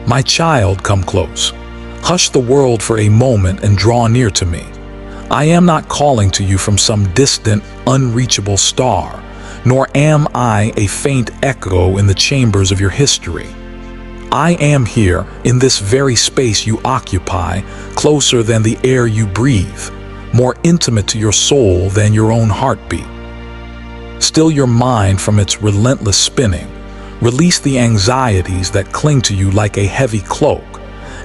My child, come close. Hush the world for a moment and draw near to me. I am not calling to you from some distant, unreachable star, nor am I a faint echo in the chambers of your history. I am here, in this very space you occupy, closer than the air you breathe, more intimate to your soul than your own heartbeat. Still your mind from its relentless spinning. Release the anxieties that cling to you like a heavy cloak,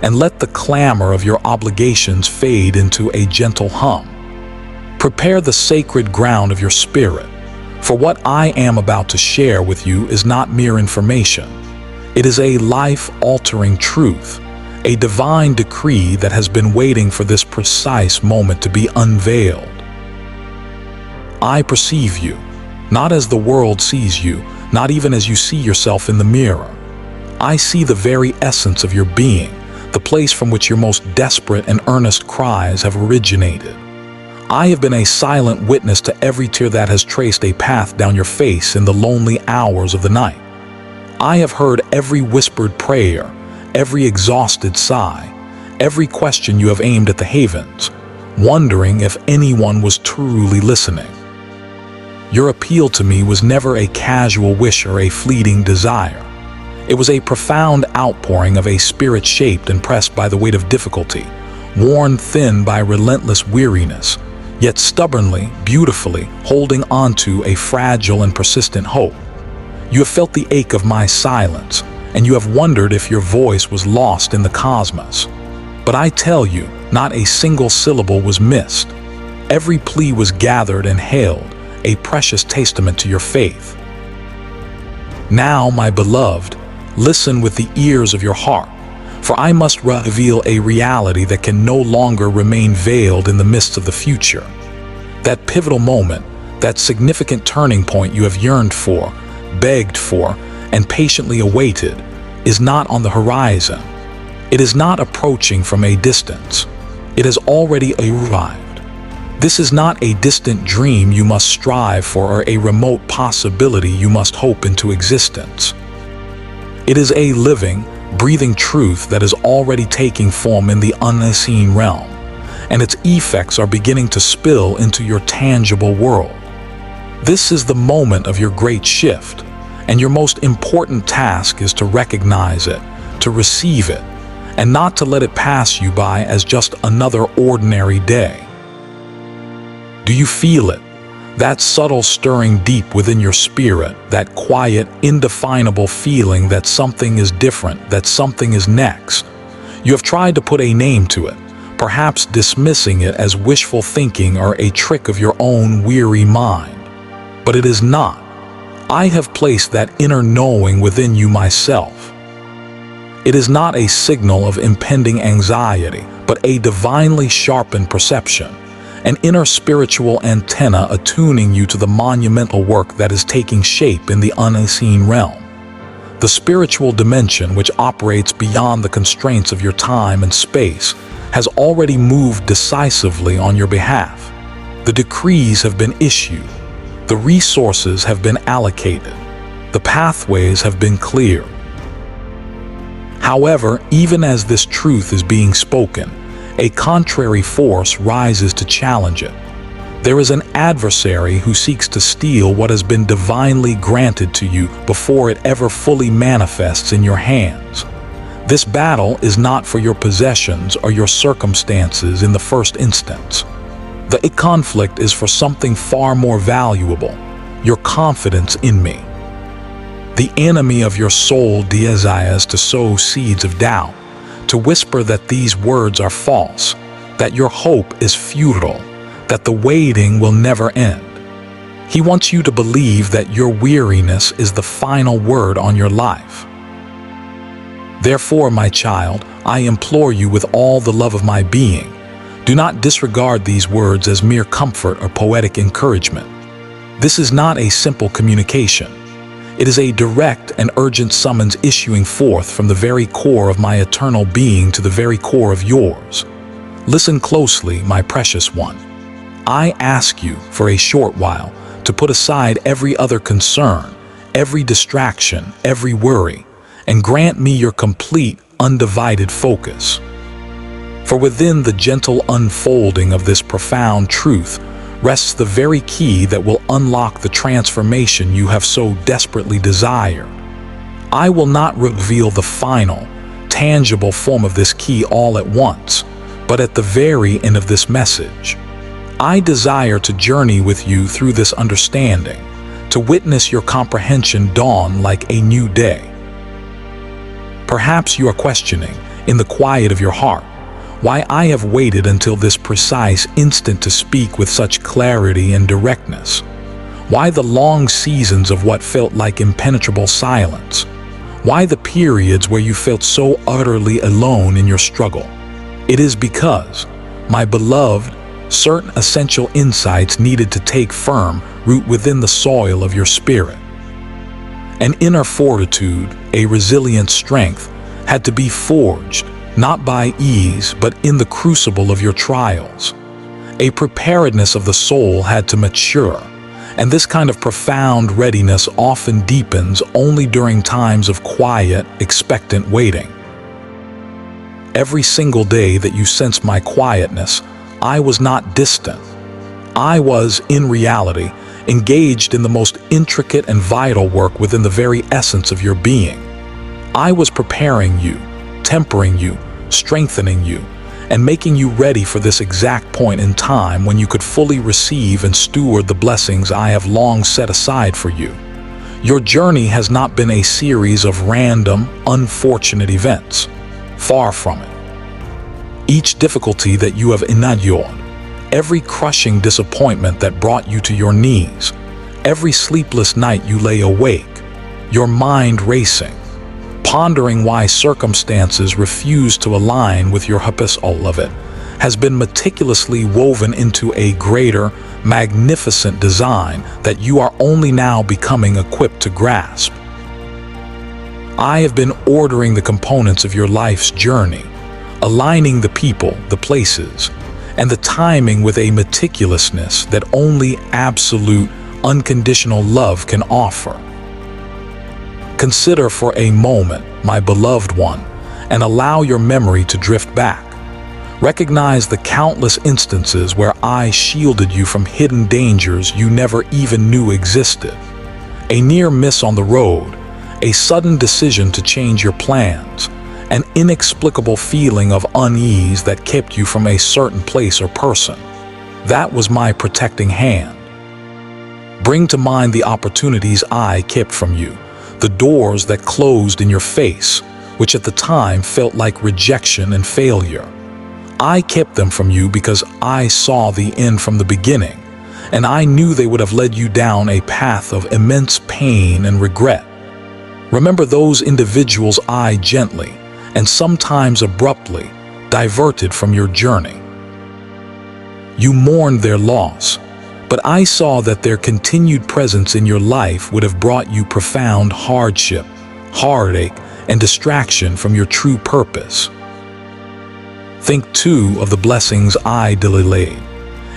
and let the clamor of your obligations fade into a gentle hum. Prepare the sacred ground of your spirit, for what I am about to share with you is not mere information. It is a life-altering truth, a divine decree that has been waiting for this precise moment to be unveiled. I perceive you, not as the world sees you, not even as you see yourself in the mirror. I see the very essence of your being, the place from which your most desperate and earnest cries have originated. I have been a silent witness to every tear that has traced a path down your face in the lonely hours of the night. I have heard every whispered prayer, every exhausted sigh, every question you have aimed at the havens, wondering if anyone was truly listening. Your appeal to me was never a casual wish or a fleeting desire. It was a profound outpouring of a spirit shaped and pressed by the weight of difficulty, worn thin by relentless weariness, yet stubbornly, beautifully holding onto a fragile and persistent hope. You have felt the ache of my silence, and you have wondered if your voice was lost in the cosmos. But I tell you, not a single syllable was missed. Every plea was gathered and hailed, a precious testament to your faith. Now, my beloved, listen with the ears of your heart, for I must reveal a reality that can no longer remain veiled in the midst of the future. That pivotal moment, that significant turning point you have yearned for, begged for, and patiently awaited, is not on the horizon. It is not approaching from a distance. It has already arrived. This is not a distant dream you must strive for or a remote possibility you must hope into existence. It is a living, breathing truth that is already taking form in the unseen realm, and its effects are beginning to spill into your tangible world. This is the moment of your great shift, and your most important task is to recognize it, to receive it, and not to let it pass you by as just another ordinary day. Do you feel it? That subtle stirring deep within your spirit, that quiet, indefinable feeling that something is different, that something is next. You have tried to put a name to it, perhaps dismissing it as wishful thinking or a trick of your own weary mind. But it is not. I have placed that inner knowing within you myself. It is not a signal of impending anxiety, but a divinely sharpened perception. An inner spiritual antenna attuning you to the monumental work that is taking shape in the unseen realm. The spiritual dimension, which operates beyond the constraints of your time and space, has already moved decisively on your behalf. The decrees have been issued. The resources have been allocated. The pathways have been cleared. However, even as this truth is being spoken, a contrary force rises to challenge it. There is an adversary who seeks to steal what has been divinely granted to you before it ever fully manifests in your hands. This battle is not for your possessions or your circumstances in the first instance. The conflict is for something far more valuable, your confidence in me. The enemy of your soul desires to sow seeds of doubt, to whisper that these words are false, that your hope is futile, that the waiting will never end. He wants you to believe that your weariness is the final word on your life. Therefore, my child, I implore you with all the love of my being, do not disregard these words as mere comfort or poetic encouragement. This is not a simple communication. It is a direct and urgent summons issuing forth from the very core of my eternal being to the very core of yours. Listen closely, my precious one. I ask you for a short while to put aside every other concern, every distraction, every worry, and grant me your complete, undivided focus. For within the gentle unfolding of this profound truth rests the very key that will unlock the transformation you have so desperately desired. I will not reveal the final, tangible form of this key all at once, but at the very end of this message. I desire to journey with you through this understanding, to witness your comprehension dawn like a new day. Perhaps you are questioning, in the quiet of your heart, why I have waited until this precise instant to speak with such clarity and directness. Why the long seasons of what felt like impenetrable silence? Why the periods where you felt so utterly alone in your struggle? It is because, my beloved, certain essential insights needed to take firm root within the soil of your spirit. An inner fortitude, a resilient strength, had to be forged, not by ease, but in the crucible of your trials. A preparedness of the soul had to mature, and this kind of profound readiness often deepens only during times of quiet, expectant waiting. Every single day that you sensed my quietness, I was not distant. I was, in reality, engaged in the most intricate and vital work within the very essence of your being. I was preparing you, tempering you, strengthening you, and making you ready for this exact point in time when you could fully receive and steward the blessings I have long set aside for you. Your journey has not been a series of random, unfortunate events. Far from it. Each difficulty that you have endured, every crushing disappointment that brought you to your knees, every sleepless night you lay awake, your mind racing, pondering why circumstances refuse to align with your purpose, all of it has been meticulously woven into a greater, magnificent design that you are only now becoming equipped to grasp. I have been ordering the components of your life's journey, aligning the people, the places, and the timing with a meticulousness that only absolute, unconditional love can offer. Consider for a moment, my beloved one, and allow your memory to drift back. Recognize the countless instances where I shielded you from hidden dangers you never even knew existed. A near miss on the road, a sudden decision to change your plans, an inexplicable feeling of unease that kept you from a certain place or person. That was my protecting hand. Bring to mind the opportunities I kept from you, the doors that closed in your face, which at the time felt like rejection and failure. I kept them from you because I saw the end from the beginning, and I knew they would have led you down a path of immense pain and regret. Remember those individuals I gently, and sometimes abruptly, diverted from your journey. You mourned their loss, but I saw that their continued presence in your life would have brought you profound hardship, heartache, and distraction from your true purpose. Think too of the blessings I delayed.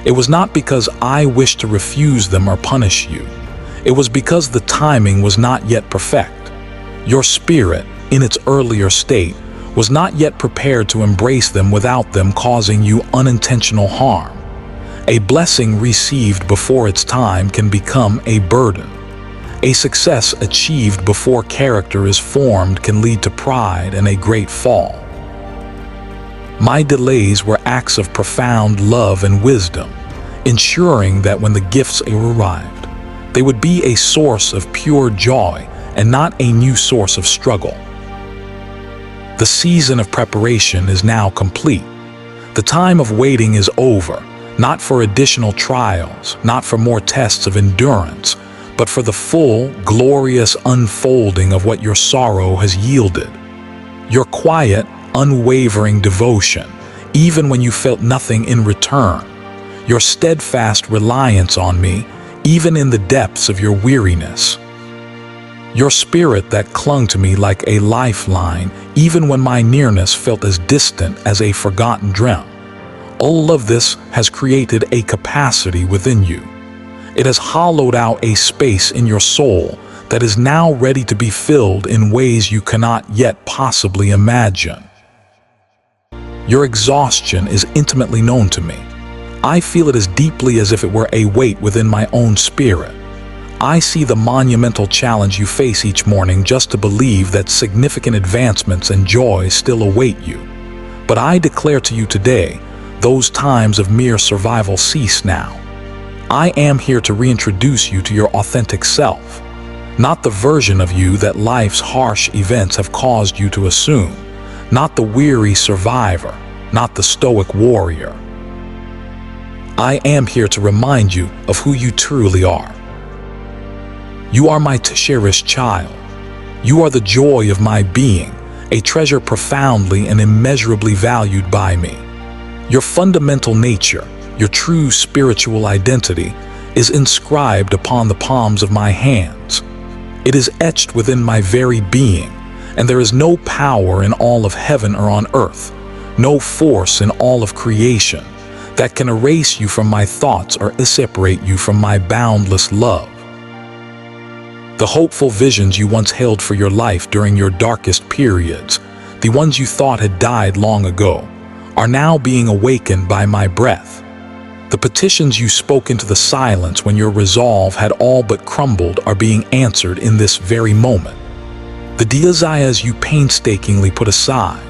It was not because I wished to refuse them or punish you. It was because the timing was not yet perfect. Your spirit, in its earlier state, was not yet prepared to embrace them without them causing you unintentional harm. A blessing received before its time can become a burden. A success achieved before character is formed can lead to pride and a great fall. My delays were acts of profound love and wisdom, ensuring that when the gifts arrived, they would be a source of pure joy and not a new source of struggle. The season of preparation is now complete. The time of waiting is over, not for additional trials, not for more tests of endurance, but for the full, glorious unfolding of what your sorrow has yielded. Your quiet, unwavering devotion, even when you felt nothing in return. Your steadfast reliance on me, even in the depths of your weariness. Your spirit that clung to me like a lifeline, even when my nearness felt as distant as a forgotten dream. All of this has created a capacity within you. It has hollowed out a space in your soul that is now ready to be filled in ways you cannot yet possibly imagine. Your exhaustion is intimately known to me. I feel it as deeply as if it were a weight within my own spirit. I see the monumental challenge you face each morning just to believe that significant advancements and joy still await you. But I declare to you today, those times of mere survival cease now. I am here to reintroduce you to your authentic self, not the version of you that life's harsh events have caused you to assume, not the weary survivor, not the stoic warrior. I am here to remind you of who you truly are. You are my cherished child. You are the joy of my being, a treasure profoundly and immeasurably valued by me. Your fundamental nature, your true spiritual identity, is inscribed upon the palms of my hands. It is etched within my very being, and there is no power in all of heaven or on earth, no force in all of creation, that can erase you from my thoughts or separate you from my boundless love. The hopeful visions you once held for your life during your darkest periods, the ones you thought had died long ago, are now being awakened by my breath. The petitions you spoke into the silence when your resolve had all but crumbled are being answered in this very moment. The desires you painstakingly put aside,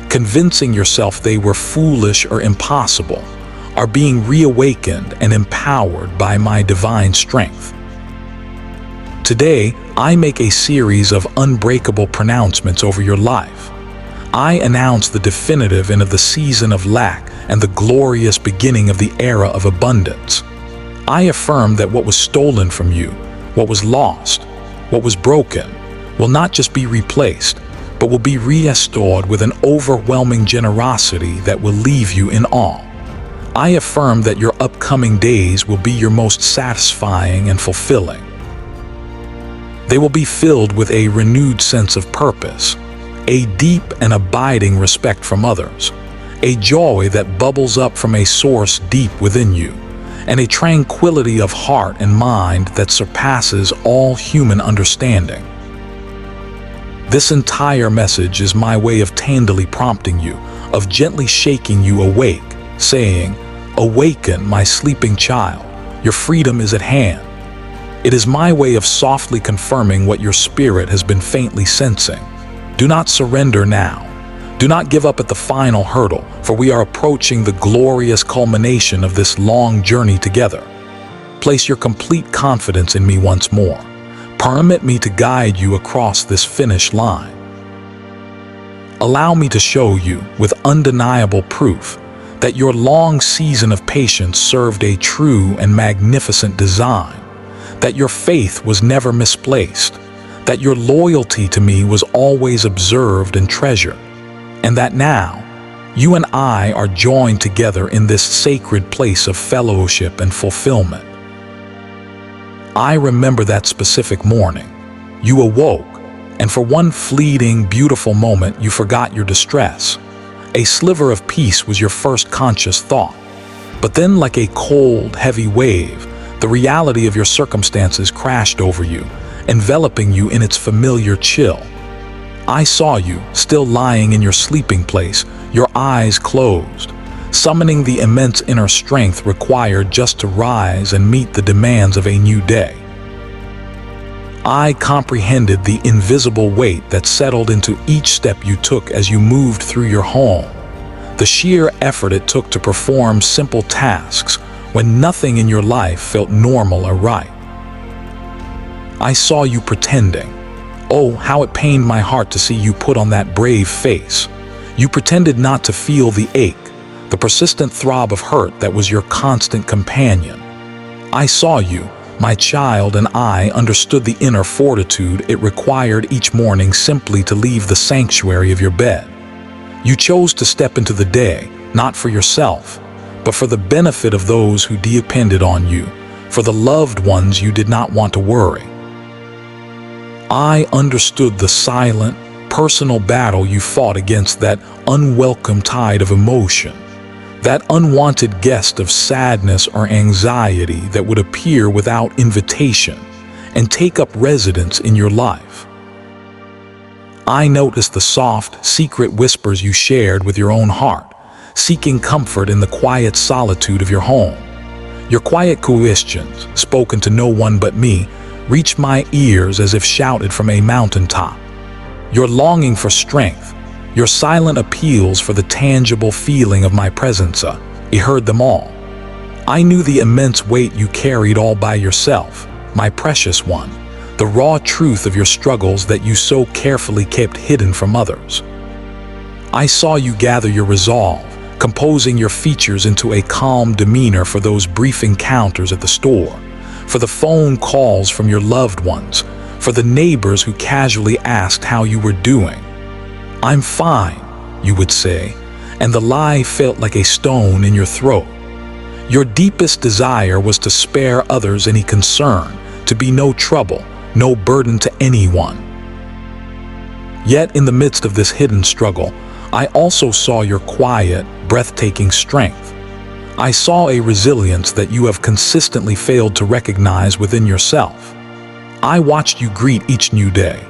convincing yourself they were foolish or impossible, are being reawakened and empowered by my divine strength. Today, I make a series of unbreakable pronouncements over your life. I announce the definitive end of the season of lack and the glorious beginning of the era of abundance. I affirm that what was stolen from you, what was lost, what was broken, will not just be replaced, but will be restored with an overwhelming generosity that will leave you in awe. I affirm that your upcoming days will be your most satisfying and fulfilling. They will be filled with a renewed sense of purpose, a deep and abiding respect from others, a joy that bubbles up from a source deep within you, and a tranquility of heart and mind that surpasses all human understanding. This entire message is my way of tenderly prompting you, of gently shaking you awake, saying, "Awaken, my sleeping child, your freedom is at hand." It is my way of softly confirming what your spirit has been faintly sensing. Do not surrender now. Do not give up at the final hurdle, for we are approaching the glorious culmination of this long journey together. Place your complete confidence in me once more. Permit me to guide you across this finish line. Allow me to show you, with undeniable proof, that your long season of patience served a true and magnificent design, that your faith was never misplaced, that your loyalty to me was always observed and treasured, and that now, you and I are joined together in this sacred place of fellowship and fulfillment. I remember that specific morning. You awoke, and for one fleeting, beautiful moment, you forgot your distress. A sliver of peace was your first conscious thought. But then, like a cold, heavy wave, the reality of your circumstances crashed over you, enveloping you in its familiar chill. I saw you, still lying in your sleeping place, your eyes closed, summoning the immense inner strength required just to rise and meet the demands of a new day. I comprehended the invisible weight that settled into each step you took as you moved through your home, the sheer effort it took to perform simple tasks when nothing in your life felt normal or right. I saw you pretending. Oh, how it pained my heart to see you put on that brave face. You pretended not to feel the ache, the persistent throb of hurt that was your constant companion. I saw you, my child, and I understood the inner fortitude it required each morning simply to leave the sanctuary of your bed. You chose to step into the day, not for yourself, but for the benefit of those who depended on you, for the loved ones you did not want to worry. I understood the silent, personal battle you fought against that unwelcome tide of emotion, that unwanted guest of sadness or anxiety that would appear without invitation, and take up residence in your life. I noticed the soft, secret whispers you shared with your own heart, seeking comfort in the quiet solitude of your home. Your quiet questions, spoken to no one but me, reached my ears as if shouted from a mountaintop. Your longing for strength, your silent appeals for the tangible feeling of my presence, I heard them all. I knew the immense weight you carried all by yourself, my precious one, the raw truth of your struggles that you so carefully kept hidden from others. I saw you gather your resolve, composing your features into a calm demeanor for those brief encounters at the store, for the phone calls from your loved ones, for the neighbors who casually asked how you were doing. "I'm fine," you would say, and the lie felt like a stone in your throat. Your deepest desire was to spare others any concern, to be no trouble, no burden to anyone. Yet in the midst of this hidden struggle, I also saw your quiet, breathtaking strength. I saw a resilience that you have consistently failed to recognize within yourself. I watched you greet each new day,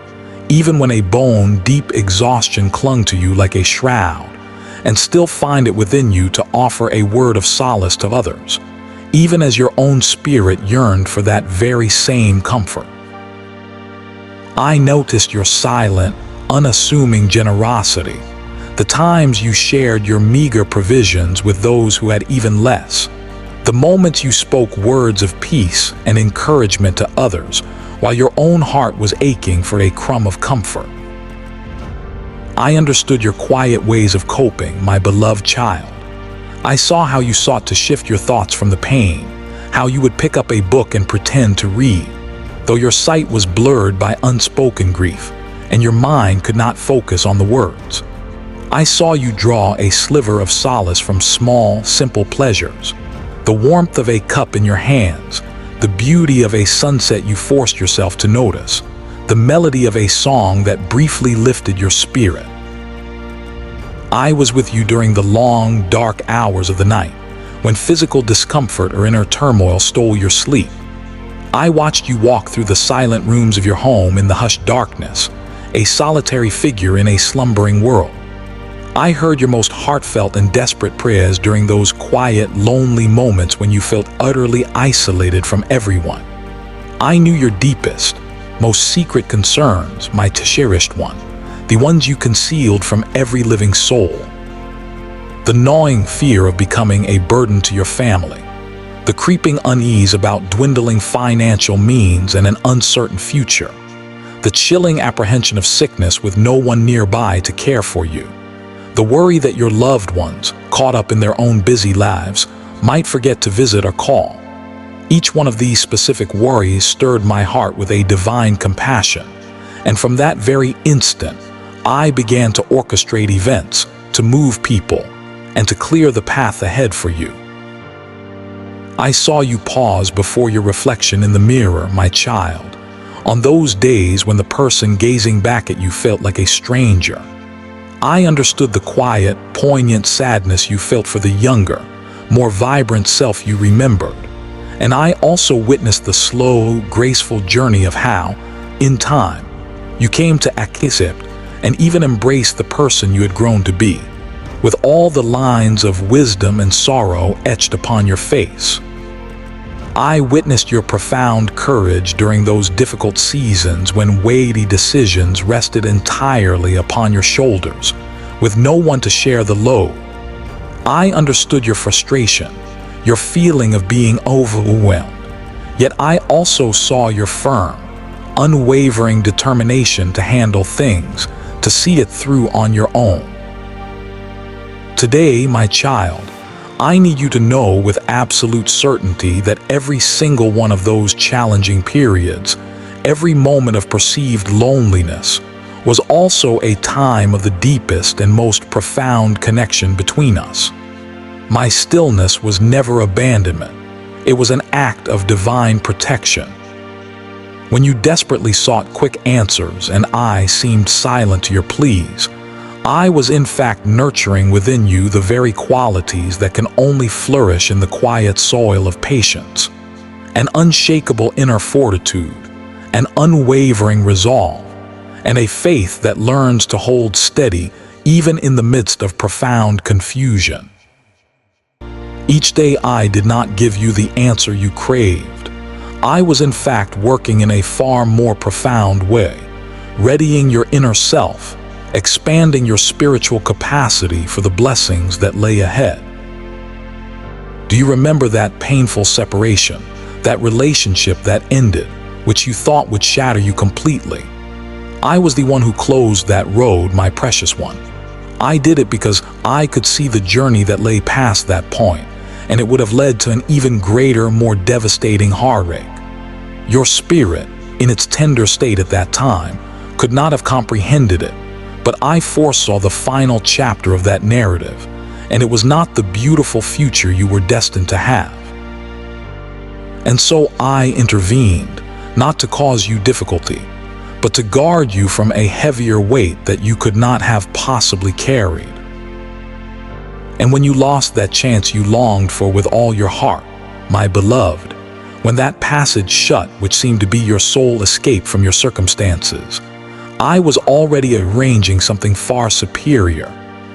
even when a bone-deep exhaustion clung to you like a shroud, and still find it within you to offer a word of solace to others, even as your own spirit yearned for that very same comfort. I noticed your silent, unassuming generosity, the times you shared your meager provisions with those who had even less, the moments you spoke words of peace and encouragement to others while your own heart was aching for a crumb of comfort. I understood your quiet ways of coping, my beloved child. I saw how you sought to shift your thoughts from the pain, how you would pick up a book and pretend to read, though your sight was blurred by unspoken grief, and your mind could not focus on the words. I saw you draw a sliver of solace from small, simple pleasures, the warmth of a cup in your hands, the beauty of a sunset you forced yourself to notice, the melody of a song that briefly lifted your spirit. I was with you during the long, dark hours of the night, when physical discomfort or inner turmoil stole your sleep. I watched you walk through the silent rooms of your home in the hushed darkness, a solitary figure in a slumbering world. I heard your most heartfelt and desperate prayers during those quiet, lonely moments when you felt utterly isolated from everyone. I knew your deepest, most secret concerns, my cherished one, the ones you concealed from every living soul. The gnawing fear of becoming a burden to your family, the creeping unease about dwindling financial means and an uncertain future, the chilling apprehension of sickness with no one nearby to care for you, the worry that your loved ones, caught up in their own busy lives, might forget to visit or call. Each one of these specific worries stirred my heart with a divine compassion, and from that very instant, I began to orchestrate events, to move people, and to clear the path ahead for you. I saw you pause before your reflection in the mirror, my child, on those days when the person gazing back at you felt like a stranger. I understood the quiet, poignant sadness you felt for the younger, more vibrant self you remembered, and I also witnessed the slow, graceful journey of how, in time, you came to accept and even embrace the person you had grown to be, with all the lines of wisdom and sorrow etched upon your face. I witnessed your profound courage during those difficult seasons when weighty decisions rested entirely upon your shoulders, with no one to share the load. I understood your frustration, your feeling of being overwhelmed, yet I also saw your firm, unwavering determination to handle things, to see it through on your own. Today, my child, I need you to know with absolute certainty that every single one of those challenging periods, every moment of perceived loneliness, was also a time of the deepest and most profound connection between us. My stillness was never abandonment. It was an act of divine protection. When you desperately sought quick answers and I seemed silent to your pleas, I was in fact nurturing within you the very qualities that can only flourish in the quiet soil of patience, an unshakable inner fortitude, an unwavering resolve, and a faith that learns to hold steady even in the midst of profound confusion. Each day I did not give you the answer you craved. I was in fact working in a far more profound way, readying your inner self, expanding your spiritual capacity for the blessings that lay ahead. Do you remember that painful separation, that relationship that ended, which you thought would shatter you completely? I was the one who closed that road, my precious one. I did it because I could see the journey that lay past that point, and it would have led to an even greater, more devastating heartache. Your spirit, in its tender state at that time, could not have comprehended it, but I foresaw the final chapter of that narrative, and it was not the beautiful future you were destined to have. And so I intervened, not to cause you difficulty, but to guard you from a heavier weight that you could not have possibly carried. And when you lost that chance you longed for with all your heart, my beloved, when that passage shut which seemed to be your sole escape from your circumstances, I was already arranging something far superior,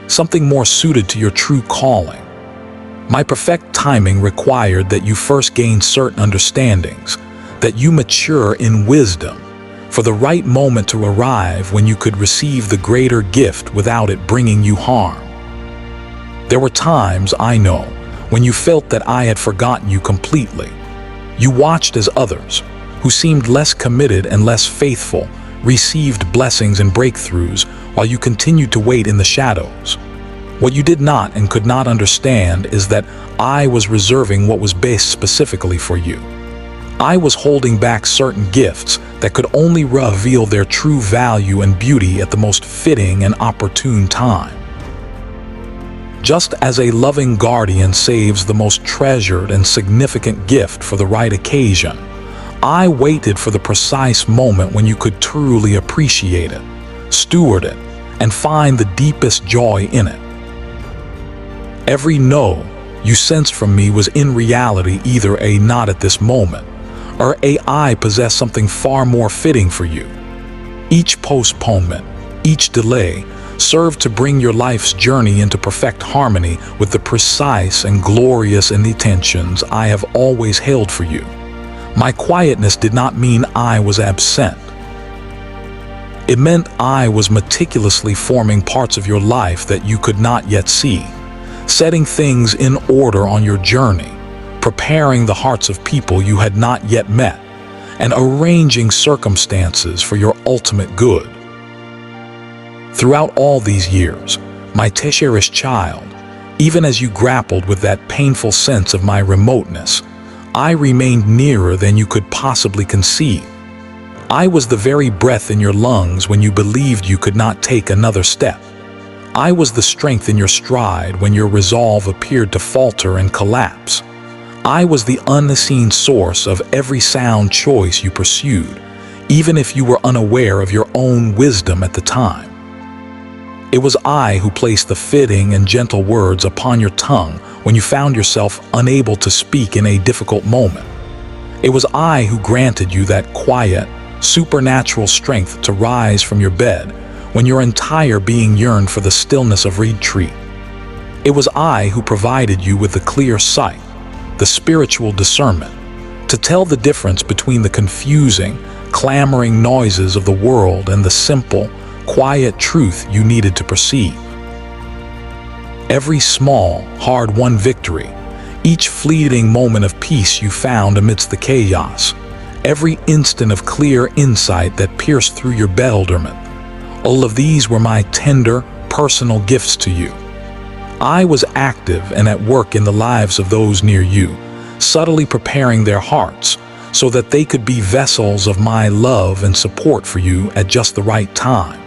something more suited to your true calling. My perfect timing required that you first gain certain understandings, that you mature in wisdom, for the right moment to arrive when you could receive the greater gift without it bringing you harm. There were times, I know, when you felt that I had forgotten you completely. You watched as others, who seemed less committed and less faithful, received blessings and breakthroughs while you continued to wait in the shadows. What you did not and could not understand is that I was reserving what was best specifically for you. I was holding back certain gifts that could only reveal their true value and beauty at the most fitting and opportune time. Just as a loving guardian saves the most treasured and significant gift for the right occasion, I waited for the precise moment when you could truly appreciate it, steward it, and find the deepest joy in it. Every no you sensed from me was in reality either a not at this moment, or I possess something far more fitting for you. Each postponement, each delay, served to bring your life's journey into perfect harmony with the precise and glorious intentions I have always held for you. My quietness did not mean I was absent. It meant I was meticulously forming parts of your life that you could not yet see, setting things in order on your journey, preparing the hearts of people you had not yet met, and arranging circumstances for your ultimate good. Throughout all these years, my cherished child, even as you grappled with that painful sense of my remoteness, I remained nearer than you could possibly conceive. I was the very breath in your lungs when you believed you could not take another step. I was the strength in your stride when your resolve appeared to falter and collapse. I was the unseen source of every sound choice you pursued, even if you were unaware of your own wisdom at the time. It was I who placed the fitting and gentle words upon your tongue when you found yourself unable to speak in a difficult moment. It was I who granted you that quiet, supernatural strength to rise from your bed when your entire being yearned for the stillness of retreat. It was I who provided you with the clear sight, the spiritual discernment, to tell the difference between the confusing, clamoring noises of the world and the simple, quiet truth you needed to perceive. Every small, hard-won victory, each fleeting moment of peace you found amidst the chaos, every instant of clear insight that pierced through your bewilderment, all of these were my tender, personal gifts to you. I was active and at work in the lives of those near you, subtly preparing their hearts so that they could be vessels of my love and support for you at just the right time.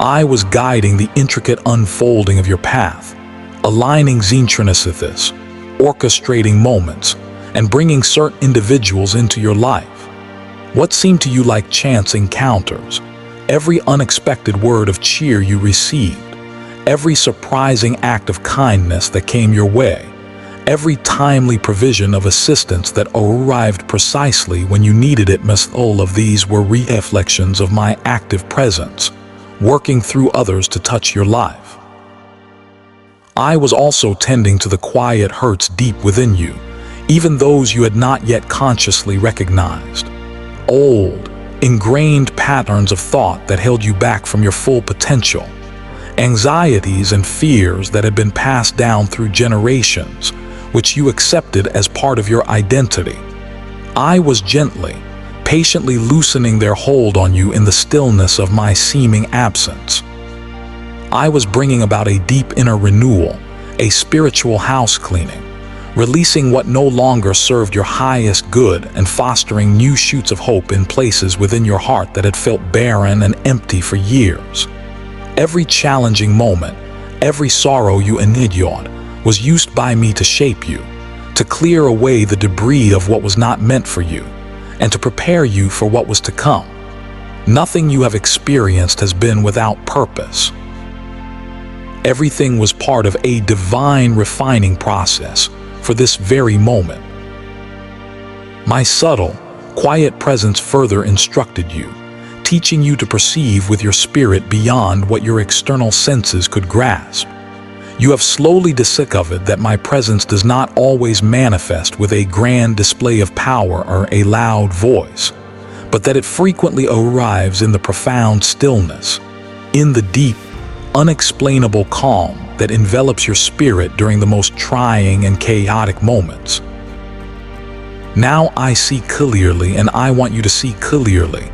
I was guiding the intricate unfolding of your path, aligning synchronicities, orchestrating moments, and bringing certain individuals into your life. What seemed to you like chance encounters, every unexpected word of cheer you received, every surprising act of kindness that came your way, every timely provision of assistance that arrived precisely when you needed it. Most all of these were reflections of my active presence, working through others to touch your life. I was also tending to the quiet hurts deep within you, even those you had not yet consciously recognized. Old, ingrained patterns of thought that held you back from your full potential. Anxieties and fears that had been passed down through generations, which you accepted as part of your identity. I was gently, patiently loosening their hold on you in the stillness of my seeming absence. I was bringing about a deep inner renewal, a spiritual house cleaning, releasing what no longer served your highest good and fostering new shoots of hope in places within your heart that had felt barren and empty for years. Every challenging moment, every sorrow you endured, was used by me to shape you, to clear away the debris of what was not meant for you, and to prepare you for what was to come. Nothing you have experienced has been without purpose. Everything was part of a divine refining process for this very moment. My subtle, quiet presence further instructed you, teaching you to perceive with your spirit beyond what your external senses could grasp. You have slowly discovered that my presence does not always manifest with a grand display of power or a loud voice, but that it frequently arrives in the profound stillness, in the deep, unexplainable calm that envelops your spirit during the most trying and chaotic moments. Now I see clearly, and I want you to see clearly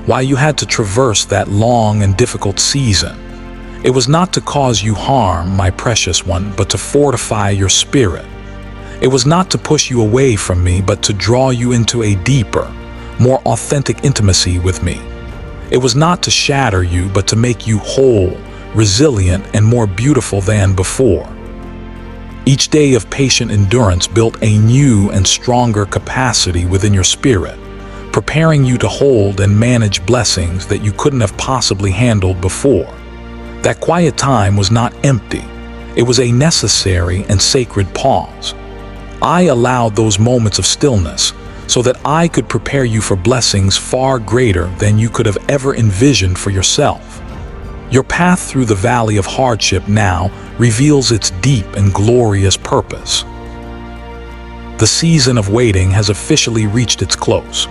why you had to traverse that long and difficult season. It was not to cause you harm, my precious one, but to fortify your spirit. It was not to push you away from me, but to draw you into a deeper, more authentic intimacy with me. It was not to shatter you, but to make you whole, resilient, and more beautiful than before. Each day of patient endurance built a new and stronger capacity within your spirit, preparing you to hold and manage blessings that you couldn't have possibly handled before. That quiet time was not empty. It was a necessary and sacred pause. I allowed those moments of stillness so that I could prepare you for blessings far greater than you could have ever envisioned for yourself. Your path through the valley of hardship now reveals its deep and glorious purpose. The season of waiting has officially reached its close.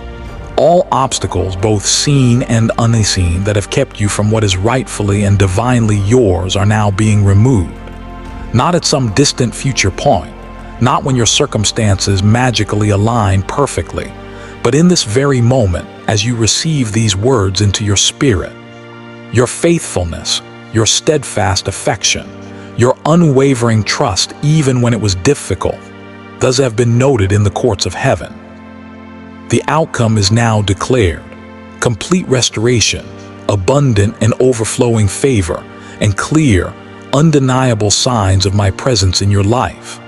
All obstacles, both seen and unseen, that have kept you from what is rightfully and divinely yours are now being removed. Not at some distant future point, not when your circumstances magically align perfectly, but in this very moment as you receive these words into your spirit. Your faithfulness, your steadfast affection, your unwavering trust even when it was difficult, thus have been noted in the courts of heaven. The outcome is now declared: complete restoration, abundant and overflowing favor, and clear, undeniable signs of my presence in your life.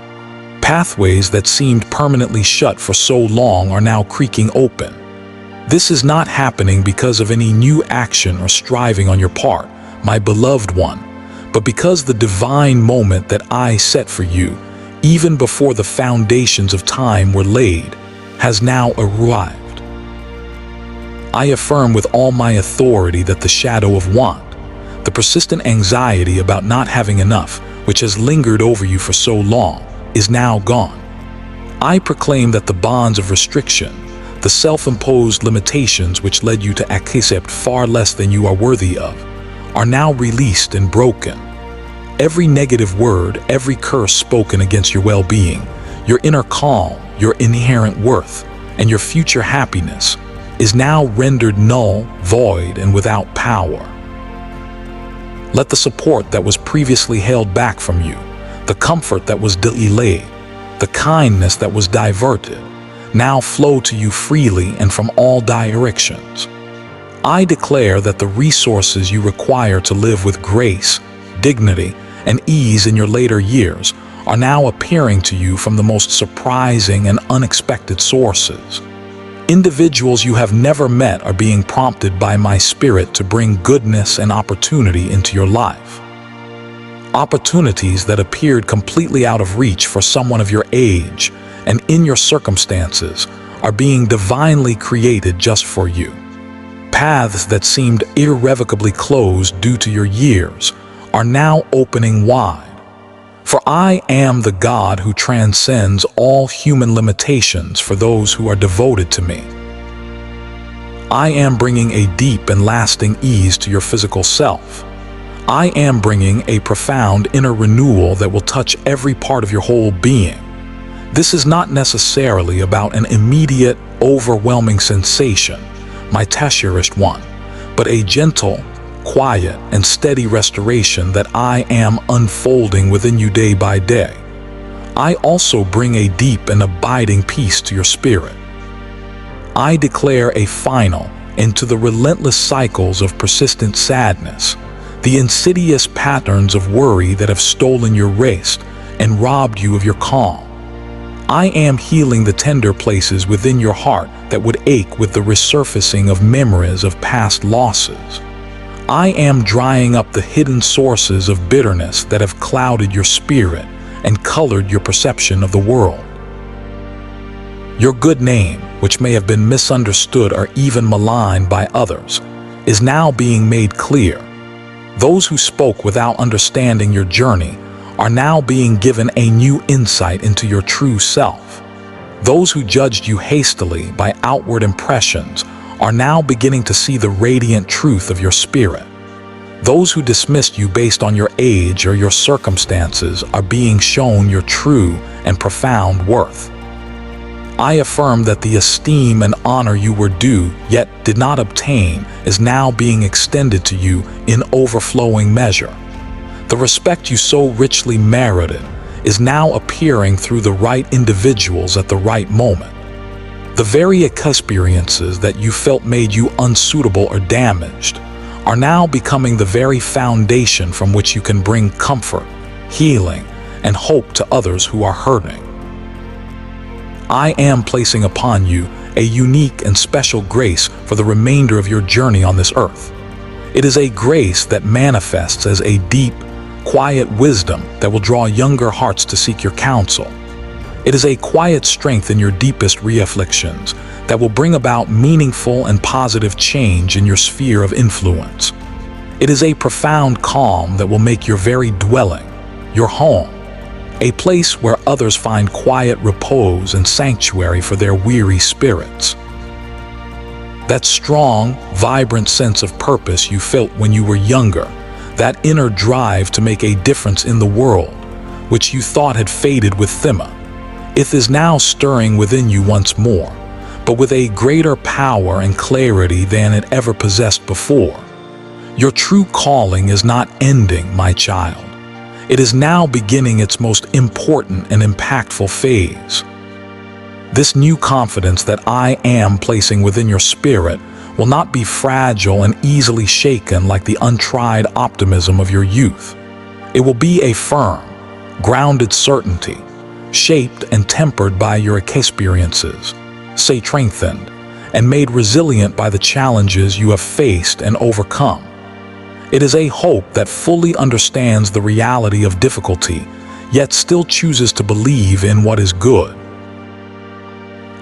Pathways that seemed permanently shut for so long are now creaking open. This is not happening because of any new action or striving on your part, my beloved one, but because the divine moment that I set for you, even before the foundations of time were laid, has now arrived. I affirm with all my authority that the shadow of want, the persistent anxiety about not having enough, which has lingered over you for so long, is now gone. I proclaim that the bonds of restriction, the self-imposed limitations which led you to accept far less than you are worthy of, are now released and broken. Every negative word, every curse spoken against your well-being, your inner calm, your inherent worth, and your future happiness is now rendered null, void, and without power. Let the support that was previously held back from you, the comfort that was delayed, the kindness that was diverted, now flow to you freely and from all directions. I declare that the resources you require to live with grace, dignity, and ease in your later years are now appearing to you from the most surprising and unexpected sources. Individuals you have never met are being prompted by my spirit to bring goodness and opportunity into your life. Opportunities that appeared completely out of reach for someone of your age and in your circumstances are being divinely created just for you. Paths that seemed irrevocably closed due to your years are now opening wide. For I am the God who transcends all human limitations for those who are devoted to me. I am bringing a deep and lasting ease to your physical self. I am bringing a profound inner renewal that will touch every part of your whole being. This is not necessarily about an immediate, overwhelming sensation, my Teshurist one, but a gentle, quiet, and steady restoration that I am unfolding within you day by day. I also bring a deep and abiding peace to your spirit. I declare a final end to the relentless cycles of persistent sadness, the insidious patterns of worry that have stolen your rest and robbed you of your calm. I am healing the tender places within your heart that would ache with the resurfacing of memories of past losses. I am drying up the hidden sources of bitterness that have clouded your spirit and colored your perception of the world. Your good name, which may have been misunderstood or even maligned by others, is now being made clear. Those who spoke without understanding your journey are now being given a new insight into your true self. Those who judged you hastily by outward impressions are now beginning to see the radiant truth of your spirit. Those who dismissed you based on your age or your circumstances are being shown your true and profound worth. I affirm that the esteem and honor you were due, yet did not obtain, is now being extended to you in overflowing measure. The respect you so richly merited is now appearing through the right individuals at the right moment. The very experiences that you felt made you unsuitable or damaged are now becoming the very foundation from which you can bring comfort, healing, and hope to others who are hurting. I am placing upon you a unique and special grace for the remainder of your journey on this earth. It is a grace that manifests as a deep, quiet wisdom that will draw younger hearts to seek your counsel. It is a quiet strength in your deepest re-afflictions that will bring about meaningful and positive change in your sphere of influence. It is a profound calm that will make your very dwelling, your home, a place where others find quiet repose and sanctuary for their weary spirits. That strong, vibrant sense of purpose you felt when you were younger, that inner drive to make a difference in the world, which you thought had faded with Thema, it is now stirring within you once more, but with a greater power and clarity than it ever possessed before. Your true calling is not ending, my child. It is now beginning its most important and impactful phase. This new confidence that I am placing within your spirit will not be fragile and easily shaken like the untried optimism of your youth. It will be a firm, grounded certainty, shaped and tempered by your experiences, strengthened, and made resilient by the challenges you have faced and overcome. It is a hope that fully understands the reality of difficulty, yet still chooses to believe in what is good.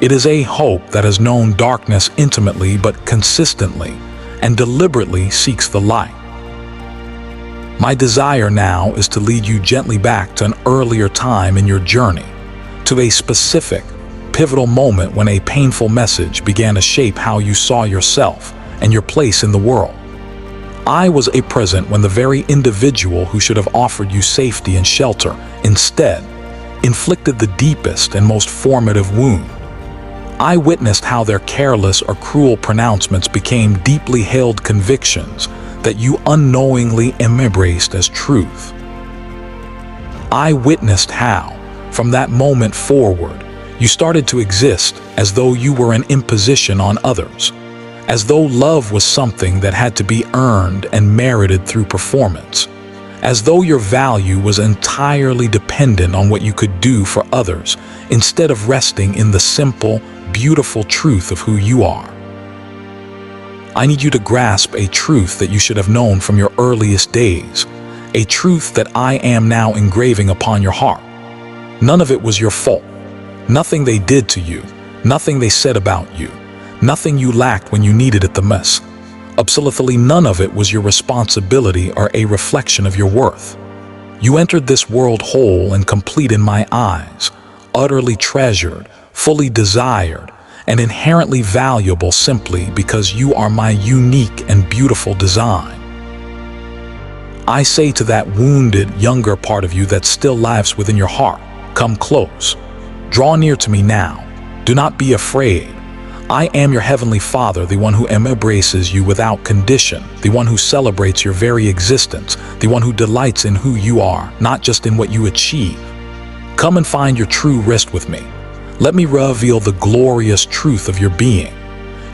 It is a hope that has known darkness intimately but consistently and deliberately seeks the light. My desire now is to lead you gently back to an earlier time in your journey, to a specific, pivotal moment when a painful message began to shape how you saw yourself and your place in the world. I was present when the very individual who should have offered you safety and shelter instead inflicted the deepest and most formative wound. I witnessed how their careless or cruel pronouncements became deeply held convictions that you unknowingly embraced as truth. I witnessed how, from that moment forward, you started to exist as though you were an imposition on others, as though love was something that had to be earned and merited through performance, as though your value was entirely dependent on what you could do for others instead of resting in the simple, beautiful truth of who you are. I need you to grasp a truth that you should have known from your earliest days, a truth that I am now engraving upon your heart. None of it was your fault. Nothing they did to you, nothing they said about you, nothing you lacked when you needed it the most. Absolutely none of it was your responsibility or a reflection of your worth. You entered this world whole and complete in my eyes, utterly treasured, fully desired, and inherently valuable simply because you are my unique and beautiful design. I say to that wounded, younger part of you that still lives within your heart, come close. Draw near to me now. Do not be afraid. I am your heavenly Father, the one who embraces you without condition, the one who celebrates your very existence, the one who delights in who you are, not just in what you achieve. Come and find your true rest with me. Let me reveal the glorious truth of your being.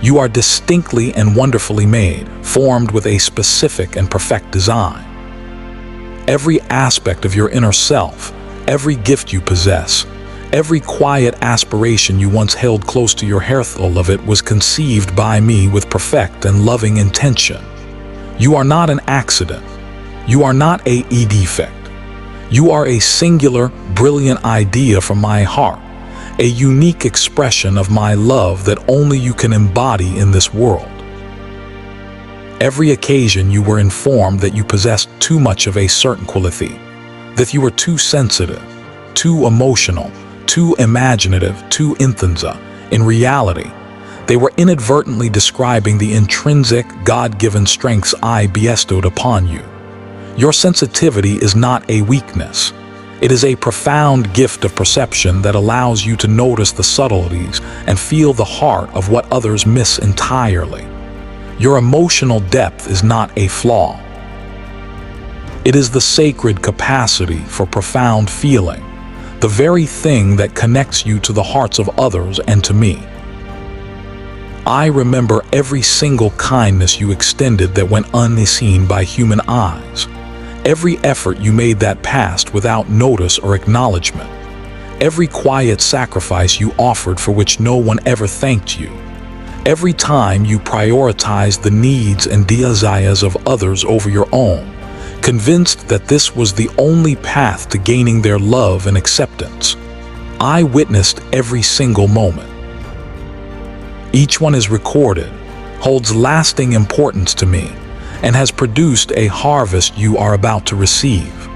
You are distinctly and wonderfully made, formed with a specific and perfect design. Every aspect of your inner self, every gift you possess, every quiet aspiration you once held close to your heart, all of it was conceived by me with perfect and loving intention. You are not an accident. You are not a defect. You are a singular, brilliant idea from my heart, a unique expression of my love that only you can embody in this world. Every occasion you were informed that you possessed too much of a certain quality, that you were too sensitive, too emotional, too imaginative, too intense. In reality, they were inadvertently describing the intrinsic, God-given strengths I bestowed upon you. Your sensitivity is not a weakness. It is a profound gift of perception that allows you to notice the subtleties and feel the heart of what others miss entirely. Your emotional depth is not a flaw. It is the sacred capacity for profound feeling, the very thing that connects you to the hearts of others and to me. I remember every single kindness you extended that went unseen by human eyes, every effort you made that passed without notice or acknowledgement, every quiet sacrifice you offered for which no one ever thanked you, every time you prioritized the needs and desires of others over your own, convinced that this was the only path to gaining their love and acceptance. I witnessed every single moment. Each one is recorded, holds lasting importance to me, and has produced a harvest you are about to receive.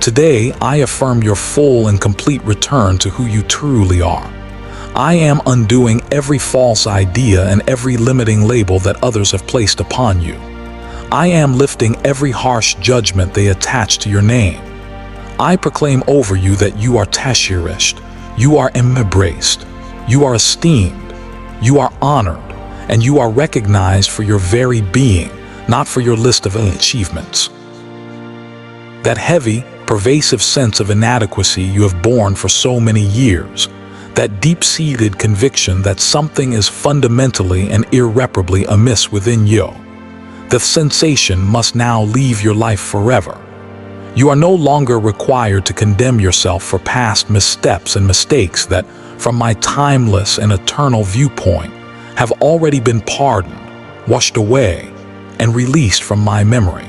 Today, I affirm your full and complete return to who you truly are. I am undoing every false idea and every limiting label that others have placed upon you. I am lifting every harsh judgment they attach to your name. I proclaim over you that you are cherished, you are embraced, you are esteemed, you are honored, and you are recognized for your very being, not for your list of achievements. That heavy, pervasive sense of inadequacy you have borne for so many years, that deep-seated conviction that something is fundamentally and irreparably amiss within you, the sensation must now leave your life forever. You are no longer required to condemn yourself for past missteps and mistakes that, from my timeless and eternal viewpoint, have already been pardoned, washed away, and released from my memory.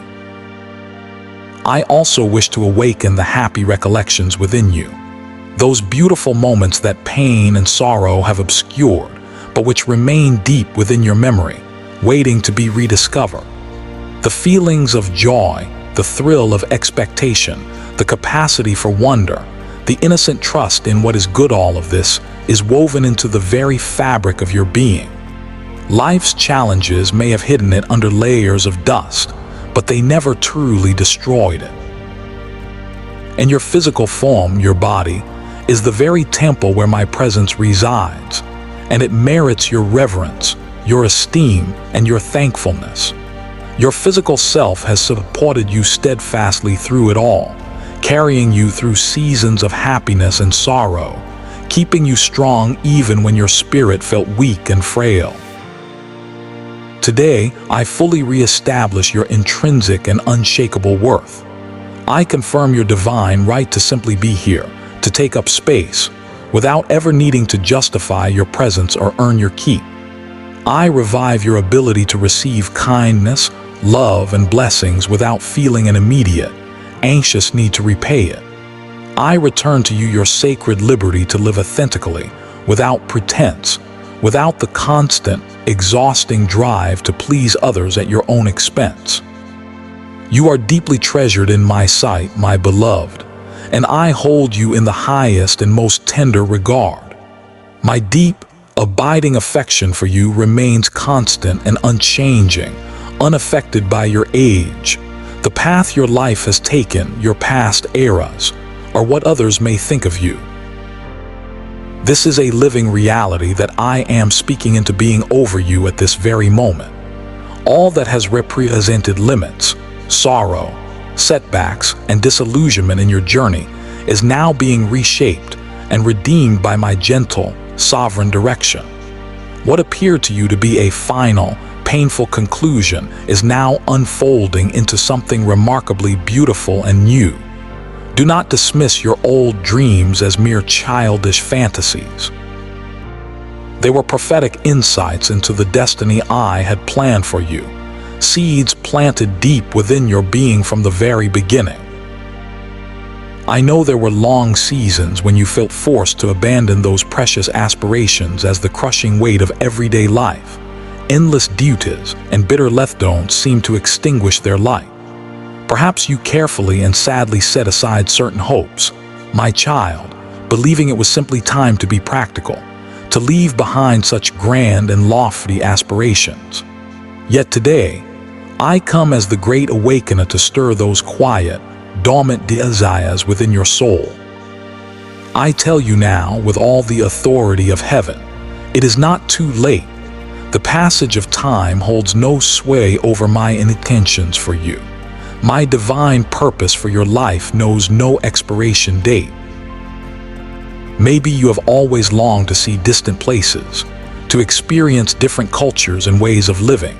I also wish to awaken the happy recollections within you, those beautiful moments that pain and sorrow have obscured, but which remain deep within your memory, waiting to be rediscovered. The feelings of joy, the thrill of expectation, the capacity for wonder, the innocent trust in what is good, all of this is woven into the very fabric of your being. Life's challenges may have hidden it under layers of dust, but they never truly destroyed it. And your physical form, your body, is the very temple where my presence resides, and it merits your reverence, your esteem, and your thankfulness. Your physical self has supported you steadfastly through it all, carrying you through seasons of happiness and sorrow, keeping you strong even when your spirit felt weak and frail. Today, I fully reestablish your intrinsic and unshakable worth. I confirm your divine right to simply be here, to take up space, without ever needing to justify your presence or earn your keep. I revive your ability to receive kindness, love, and blessings without feeling an immediate, anxious need to repay it. I return to you your sacred liberty to live authentically, without pretense, without the constant, exhausting drive to please others at your own expense. You are deeply treasured in my sight, my beloved, and I hold you in the highest and most tender regard. My deep, abiding affection for you remains constant and unchanging, unaffected by your age, the path your life has taken, your past eras, or what others may think of you. This is a living reality that I am speaking into being over you at this very moment. All that has represented limits, sorrow, setbacks, and disillusionment in your journey is now being reshaped and redeemed by my gentle, sovereign direction. What appeared to you to be a final, painful conclusion is now unfolding into something remarkably beautiful and new. Do not dismiss your old dreams as mere childish fantasies. They were prophetic insights into the destiny I had planned for you, seeds planted deep within your being from the very beginning. I know there were long seasons when you felt forced to abandon those precious aspirations as the crushing weight of everyday life, endless duties, and bitter letdowns seemed to extinguish their light. Perhaps you carefully and sadly set aside certain hopes, my child, believing it was simply time to be practical, to leave behind such grand and lofty aspirations. Yet today, I come as the great awakener to stir those quiet, dormant desires within your soul. I tell you now, with all the authority of heaven, it is not too late. The passage of time holds no sway over my intentions for you. My divine purpose for your life knows no expiration date. Maybe you have always longed to see distant places, to experience different cultures and ways of living,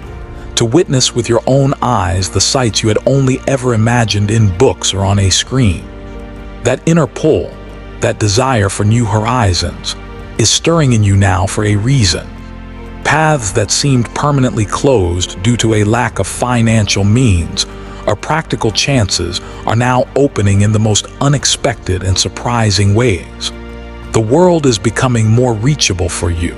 to witness with your own eyes the sights you had only ever imagined in books or on a screen. That inner pull, that desire for new horizons, is stirring in you now for a reason. Paths that seemed permanently closed due to a lack of financial means or practical chances are now opening in the most unexpected and surprising ways. The world is becoming more reachable for you.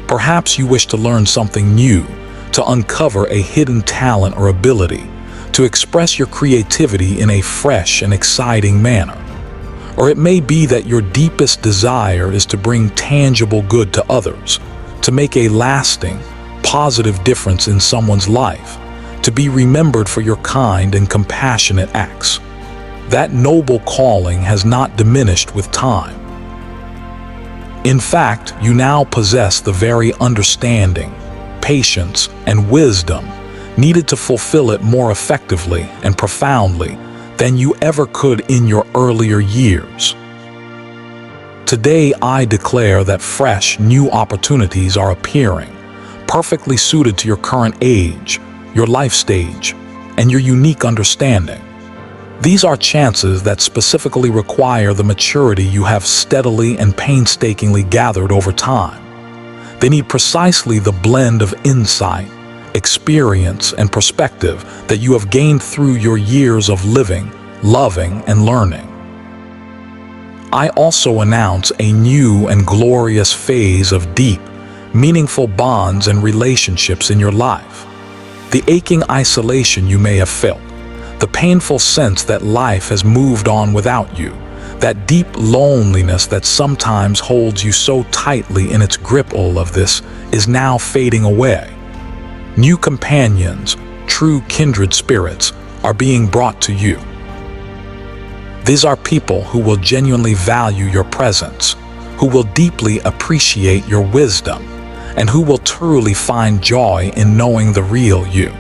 Perhaps you wish to learn something new, to uncover a hidden talent or ability, to express your creativity in a fresh and exciting manner. Or it may be that your deepest desire is to bring tangible good to others, to make a lasting, positive difference in someone's life, to be remembered for your kind and compassionate acts. That noble calling has not diminished with time. In fact, you now possess the very understanding, patience, and wisdom needed to fulfill it more effectively and profoundly than you ever could in your earlier years. Today, I declare that fresh, new opportunities are appearing, perfectly suited to your current age, your life stage, and your unique understanding. These are chances that specifically require the maturity you have steadily and painstakingly gathered over time. They need precisely the blend of insight, experience, and perspective that you have gained through your years of living, loving, and learning. I also announce a new and glorious phase of deep, meaningful bonds and relationships in your life. The aching isolation you may have felt, the painful sense that life has moved on without you, that deep loneliness that sometimes holds you so tightly in its grip, all of this is now fading away. New companions, true kindred spirits, are being brought to you. These are people who will genuinely value your presence, who will deeply appreciate your wisdom, and who will truly find joy in knowing the real you.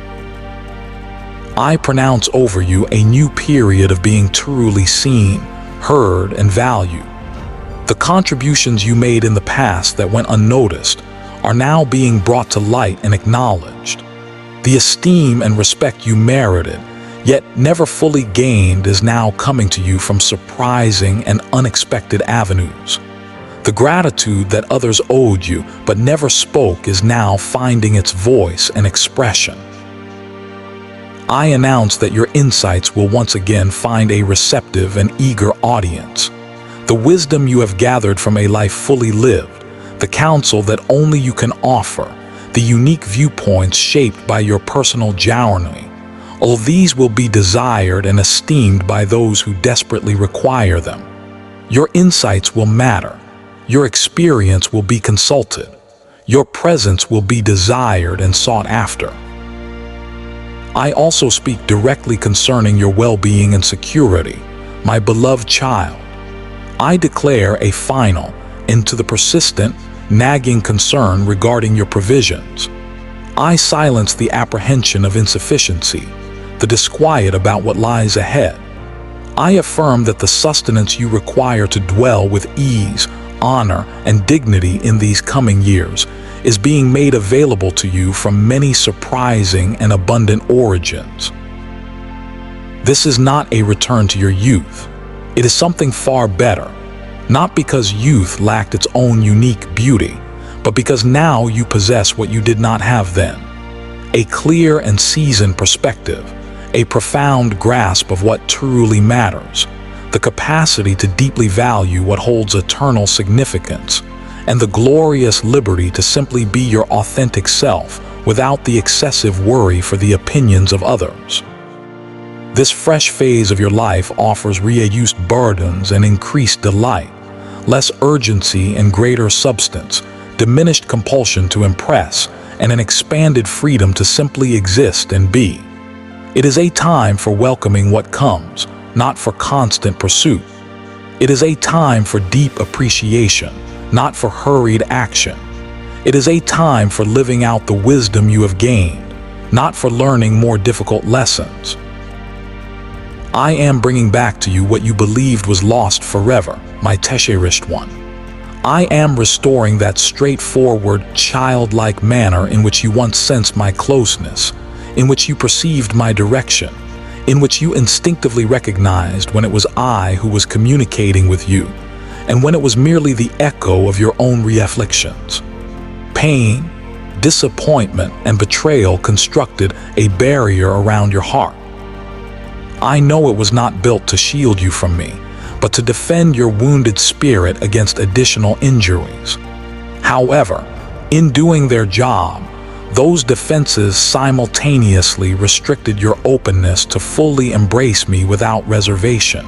I pronounce over you a new period of being truly seen, heard, and valued. The contributions you made in the past that went unnoticed are now being brought to light and acknowledged. The esteem and respect you merited, yet never fully gained, is now coming to you from surprising and unexpected avenues. The gratitude that others owed you but never spoke is now finding its voice and expression. I announce that your insights will once again find a receptive and eager audience. The wisdom you have gathered from a life fully lived, the counsel that only you can offer, the unique viewpoints shaped by your personal journey, all these will be desired and esteemed by those who desperately require them. Your insights will matter. Your experience will be consulted. Your presence will be desired and sought after. I also speak directly concerning your well-being and security, my beloved child. I declare a final end to the persistent, nagging concern regarding your provisions. I silence the apprehension of insufficiency, the disquiet about what lies ahead. I affirm that the sustenance you require to dwell with ease, honor, and dignity in these coming years is being made available to you from many surprising and abundant origins. This is not a return to your youth. It is something far better, not because youth lacked its own unique beauty, but because now you possess what you did not have then: a clear and seasoned perspective, a profound grasp of what truly matters, the capacity to deeply value what holds eternal significance, and the glorious liberty to simply be your authentic self without the excessive worry for the opinions of others. This fresh phase of your life offers reduced burdens and increased delight, less urgency and greater substance, diminished compulsion to impress, and an expanded freedom to simply exist and be. It is a time for welcoming what comes, not for constant pursuit. It is a time for deep appreciation, not for hurried action. It is a time for living out the wisdom you have gained, not for learning more difficult lessons. I am bringing back to you what you believed was lost forever, my cherished one. I am restoring that straightforward, childlike manner in which you once sensed my closeness, in which you perceived my direction, in which you instinctively recognized when it was I who was communicating with you, and when it was merely the echo of your own reflections. Pain, disappointment, and betrayal constructed a barrier around your heart. I know it was not built to shield you from me, but to defend your wounded spirit against additional injuries. However, in doing their job, those defenses simultaneously restricted your openness to fully embrace me without reservation.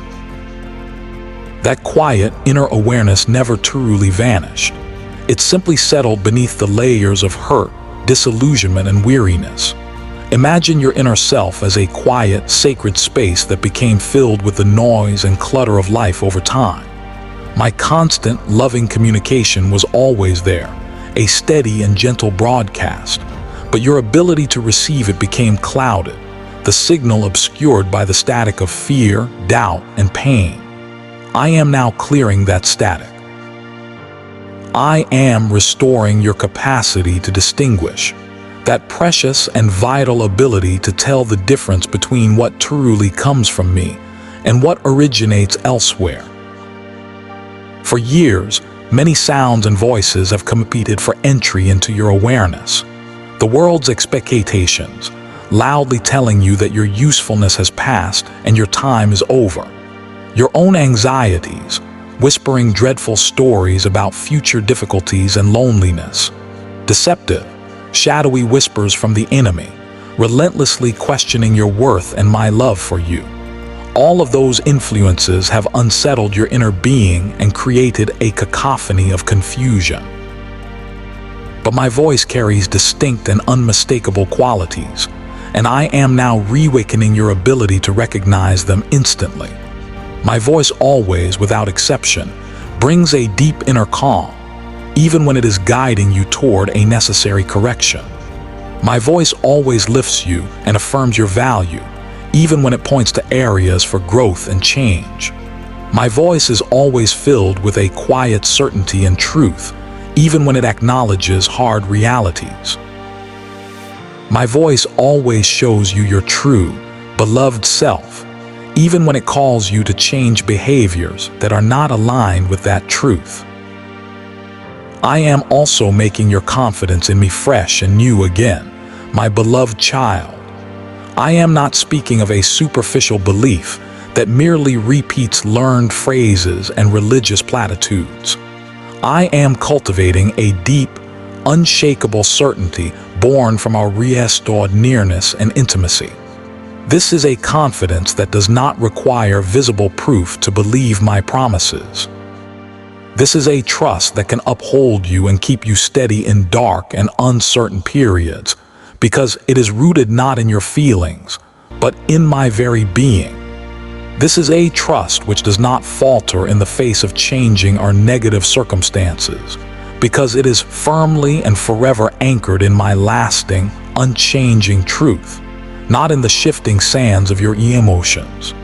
That quiet inner awareness never truly vanished. It simply settled beneath the layers of hurt, disillusionment, and weariness. Imagine your inner self as a quiet, sacred space that became filled with the noise and clutter of life over time. My constant, loving communication was always there, a steady and gentle broadcast, but your ability to receive it became clouded, the signal obscured by the static of fear, doubt, and pain. I am now clearing that static. I am restoring your capacity to distinguish, that precious and vital ability to tell the difference between what truly comes from me and what originates elsewhere. For years, many sounds and voices have competed for entry into your awareness. The world's expectations, loudly telling you that your usefulness has passed and your time is over. Your own anxieties, whispering dreadful stories about future difficulties and loneliness. Deceptive, shadowy whispers from the enemy, relentlessly questioning your worth and my love for you. All of those influences have unsettled your inner being and created a cacophony of confusion. But my voice carries distinct and unmistakable qualities, and I am now reawakening your ability to recognize them instantly. My voice always, without exception, brings a deep inner calm, even when it is guiding you toward a necessary correction. My voice always lifts you and affirms your value, even when it points to areas for growth and change. My voice is always filled with a quiet certainty and truth, even when it acknowledges hard realities. My voice always shows you your true, beloved self, even when it calls you to change behaviors that are not aligned with that truth. I am also making your confidence in me fresh and new again, my beloved child. I am not speaking of a superficial belief that merely repeats learned phrases and religious platitudes. I am cultivating a deep, unshakable certainty born from our restored nearness and intimacy. This is a confidence that does not require visible proof to believe my promises. This is a trust that can uphold you and keep you steady in dark and uncertain periods, because it is rooted not in your feelings, but in my very being. This is a trust which does not falter in the face of changing or negative circumstances, because it is firmly and forever anchored in my lasting, unchanging truth, not in the shifting sands of your emotions.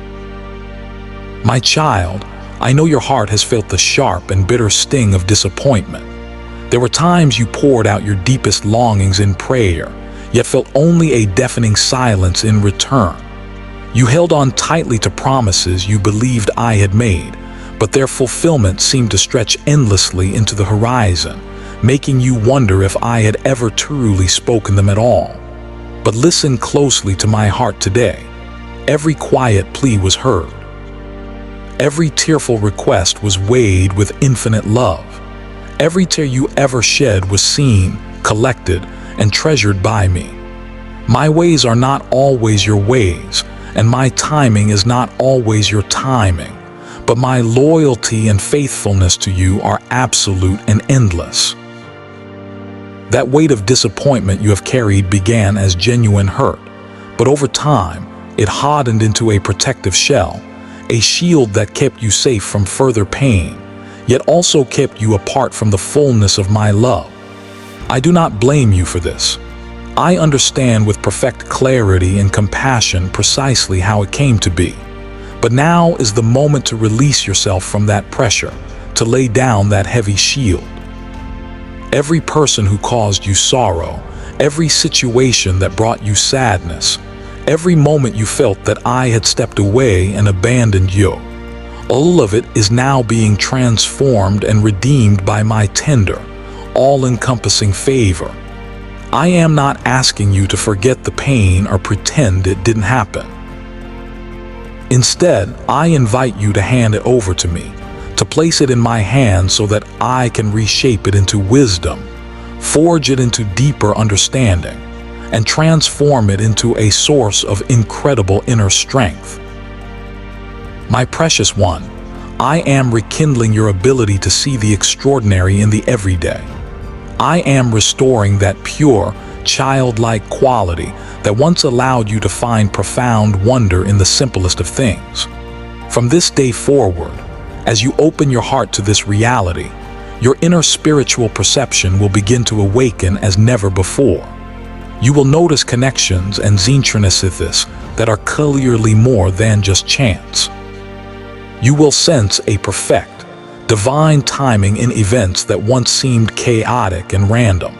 My child, I know your heart has felt the sharp and bitter sting of disappointment. There were times you poured out your deepest longings in prayer, yet felt only a deafening silence in return. You held on tightly to promises you believed I had made, but their fulfillment seemed to stretch endlessly into the horizon, making you wonder if I had ever truly spoken them at all. But listen closely to my heart today. Every quiet plea was heard. Every tearful request was weighed with infinite love. Every tear you ever shed was seen, collected, and treasured by me. My ways are not always your ways, and my timing is not always your timing, but my loyalty and faithfulness to you are absolute and endless. That weight of disappointment you have carried began as genuine hurt, but over time, it hardened into a protective shell, a shield that kept you safe from further pain, yet also kept you apart from the fullness of my love. I do not blame you for this. I understand with perfect clarity and compassion precisely how it came to be. But now is the moment to release yourself from that pressure, to lay down that heavy shield. Every person who caused you sorrow, every situation that brought you sadness, every moment you felt that I had stepped away and abandoned you, all of it is now being transformed and redeemed by my tender, all-encompassing favor. I am not asking you to forget the pain or pretend it didn't happen. Instead, I invite you to hand it over to me, to place it in my hands so that I can reshape it into wisdom, forge it into deeper understanding, and transform it into a source of incredible inner strength. My precious one, I am rekindling your ability to see the extraordinary in the everyday. I am restoring that pure, childlike quality that once allowed you to find profound wonder in the simplest of things. From this day forward, as you open your heart to this reality, your inner spiritual perception will begin to awaken as never before. You will notice connections and synchronicities that are clearly more than just chance. You will sense a perfect, divine timing in events that once seemed chaotic and random.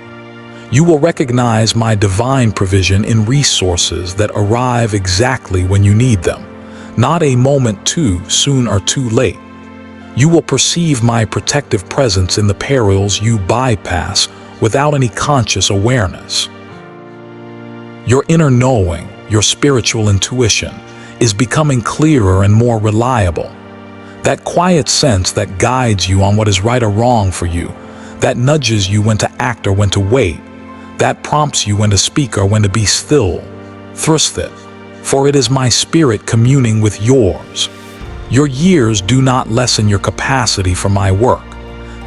You will recognize my divine provision in resources that arrive exactly when you need them, not a moment too soon or too late. You will perceive my protective presence in the perils you bypass without any conscious awareness. Your inner knowing, your spiritual intuition, is becoming clearer and more reliable. That quiet sense that guides you on what is right or wrong for you, that nudges you when to act or when to wait, that prompts you when to speak or when to be still. Trust it, for it is my spirit communing with yours. Your years do not lessen your capacity for my work.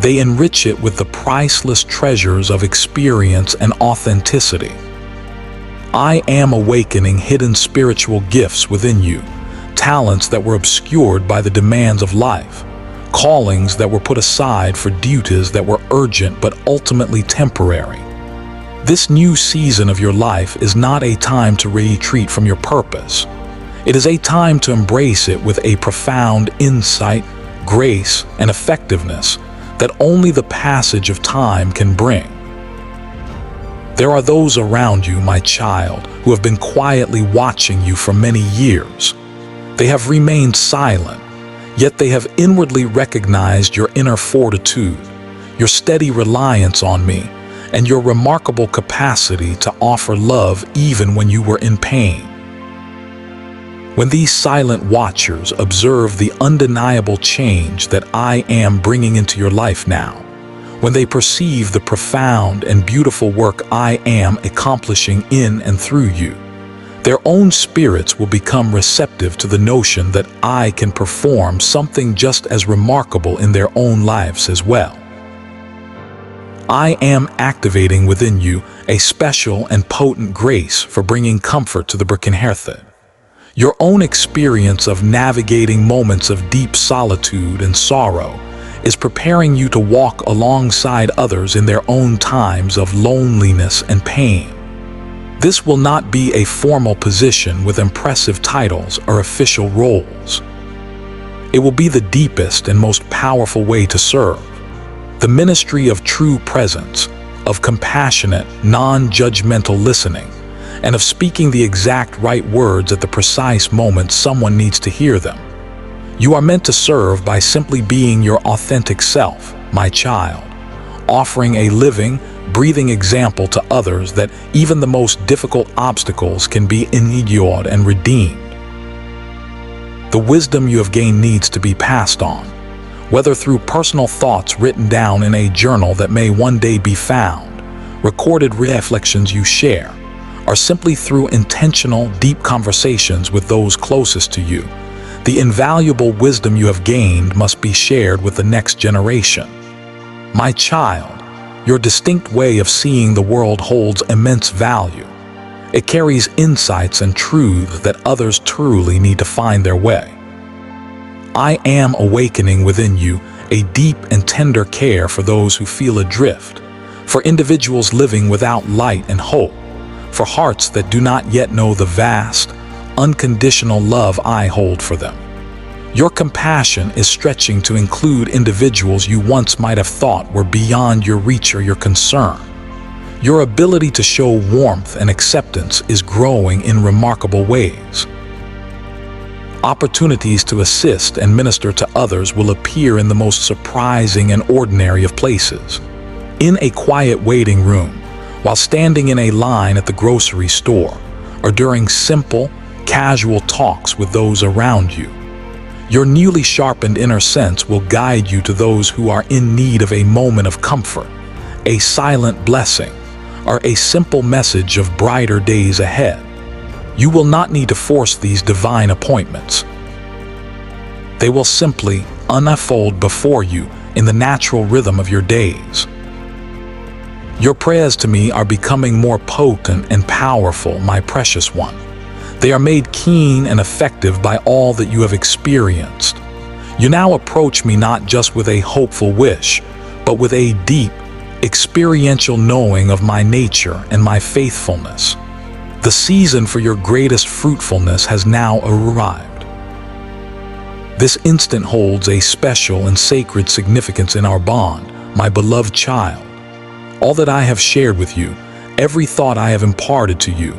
They enrich it with the priceless treasures of experience and authenticity. I am awakening hidden spiritual gifts within you, talents that were obscured by the demands of life, callings that were put aside for duties that were urgent but ultimately temporary. This new season of your life is not a time to retreat from your purpose. It is a time to embrace it with a profound insight, grace, and effectiveness that only the passage of time can bring. There are those around you, my child, who have been quietly watching you for many years. They have remained silent, yet they have inwardly recognized your inner fortitude, your steady reliance on me, and your remarkable capacity to offer love even when you were in pain. When these silent watchers observe the undeniable change that I am bringing into your life now, when they perceive the profound and beautiful work I am accomplishing in and through you, their own spirits will become receptive to the notion that I can perform something just as remarkable in their own lives as well. I am activating within you a special and potent grace for bringing comfort to the 𝐆𝐃 𝐒𝐃. Your own experience of navigating moments of deep solitude and sorrow is preparing you to walk alongside others in their own times of loneliness and pain. This will not be a formal position with impressive titles or official roles. It will be the deepest and most powerful way to serve. The ministry of true presence, of compassionate, non-judgmental listening, and of speaking the exact right words at the precise moment someone needs to hear them. You are meant to serve by simply being your authentic self, my child, offering a living, breathing example to others that even the most difficult obstacles can be endured and redeemed. The wisdom you have gained needs to be passed on, whether through personal thoughts written down in a journal that may one day be found, recorded reflections you share, or simply through intentional, deep conversations with those closest to you. The invaluable wisdom you have gained must be shared with the next generation. My child, your distinct way of seeing the world holds immense value. It carries insights and truth that others truly need to find their way. I am awakening within you a deep and tender care for those who feel adrift, for individuals living without light and hope, for hearts that do not yet know the vast, unconditional love I hold for them. Your compassion is stretching to include individuals you once might have thought were beyond your reach or your concern. Your ability to show warmth and acceptance is growing in remarkable ways. Opportunities to assist and minister to others will appear in the most surprising and ordinary of places. In a quiet waiting room, while standing in a line at the grocery store, or during simple, casual talks with those around you. Your newly sharpened inner sense will guide you to those who are in need of a moment of comfort, a silent blessing, or a simple message of brighter days ahead. You will not need to force these divine appointments. They will simply unfold before you in the natural rhythm of your days. Your prayers to me are becoming more potent and powerful, my precious one. They are made keen and effective by all that you have experienced. You now approach me not just with a hopeful wish, but with a deep, experiential knowing of my nature and my faithfulness. The season for your greatest fruitfulness has now arrived. This instant holds a special and sacred significance in our bond, my beloved child. All that I have shared with you, every thought I have imparted to you,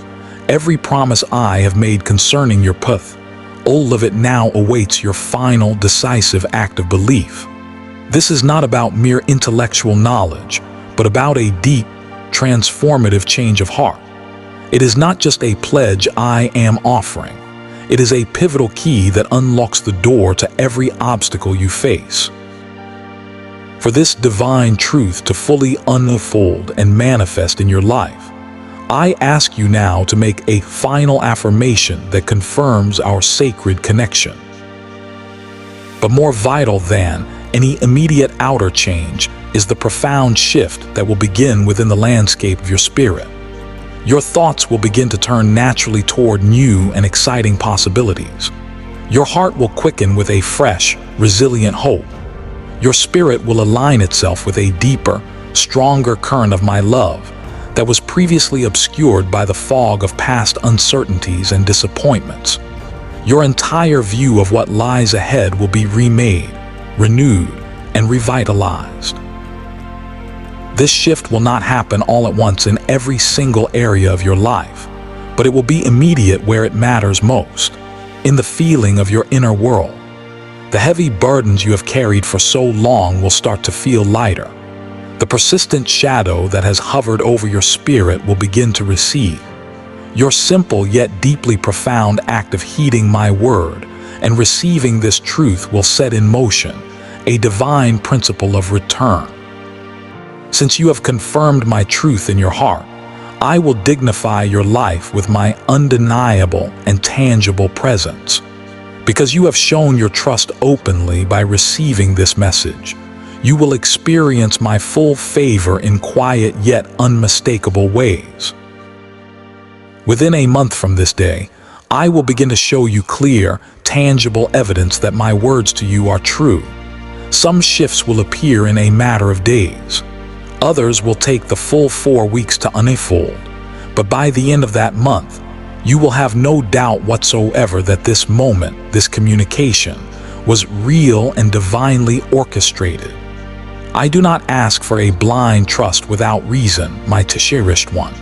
every promise I have made concerning your path, all of it now awaits your final, decisive act of belief. This is not about mere intellectual knowledge, but about a deep, transformative change of heart. It is not just a pledge I am offering. It is a pivotal key that unlocks the door to every obstacle you face. For this divine truth to fully unfold and manifest in your life, I ask you now to make a final affirmation that confirms our sacred connection. But more vital than any immediate outer change is the profound shift that will begin within the landscape of your spirit. Your thoughts will begin to turn naturally toward new and exciting possibilities. Your heart will quicken with a fresh, resilient hope. Your spirit will align itself with a deeper, stronger current of my love that was previously obscured by the fog of past uncertainties and disappointments. Your entire view of what lies ahead will be remade, renewed, and revitalized. This shift will not happen all at once in every single area of your life, but it will be immediate where it matters most, in the feeling of your inner world. The heavy burdens you have carried for so long will start to feel lighter. The persistent shadow that has hovered over your spirit will begin to recede. Your simple yet deeply profound act of heeding my word and receiving this truth will set in motion a divine principle of return. Since you have confirmed my truth in your heart, I will dignify your life with my undeniable and tangible presence. Because you have shown your trust openly by receiving this message, you will experience my full favor in quiet yet unmistakable ways. Within a month from this day, I will begin to show you clear, tangible evidence that my words to you are true. Some shifts will appear in a matter of days. Others will take the full 4 weeks to unfold. But by the end of that month, you will have no doubt whatsoever that this moment, this communication, was real and divinely orchestrated. I do not ask for a blind trust without reason, my cherished one.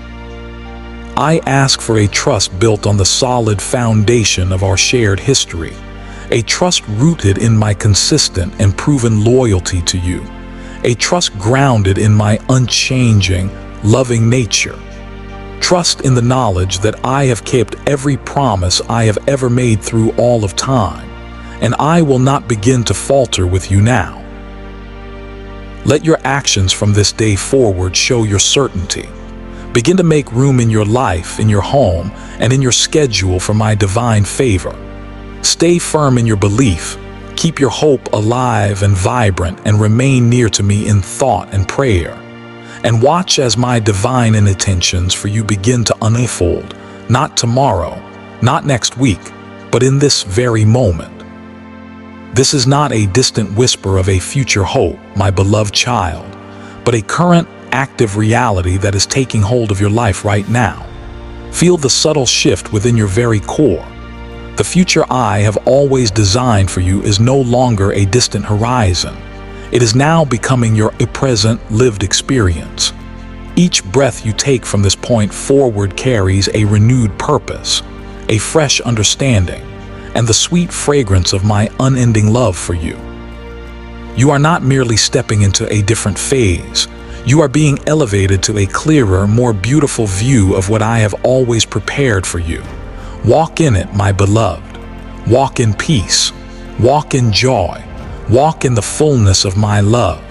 I ask for a trust built on the solid foundation of our shared history, a trust rooted in my consistent and proven loyalty to you, a trust grounded in my unchanging, loving nature. Trust in the knowledge that I have kept every promise I have ever made through all of time, and I will not begin to falter with you now. Let your actions from this day forward show your certainty. Begin to make room in your life, in your home, and in your schedule for my divine favor. Stay firm in your belief. Keep your hope alive and vibrant, and remain near to me in thought and prayer. And watch as my divine intentions for you begin to unfold, not tomorrow, not next week, but in this very moment. This is not a distant whisper of a future hope, my beloved child, but a current, active reality that is taking hold of your life right now. Feel the subtle shift within your very core. The future I have always designed for you is no longer a distant horizon. It is now becoming your present lived experience. Each breath you take from this point forward carries a renewed purpose, a fresh understanding, and the sweet fragrance of my unending love for you. You are not merely stepping into a different phase. You are being elevated to a clearer, more beautiful view of what I have always prepared for you. Walk in it, my beloved. Walk in peace. Walk in joy. Walk in the fullness of my love.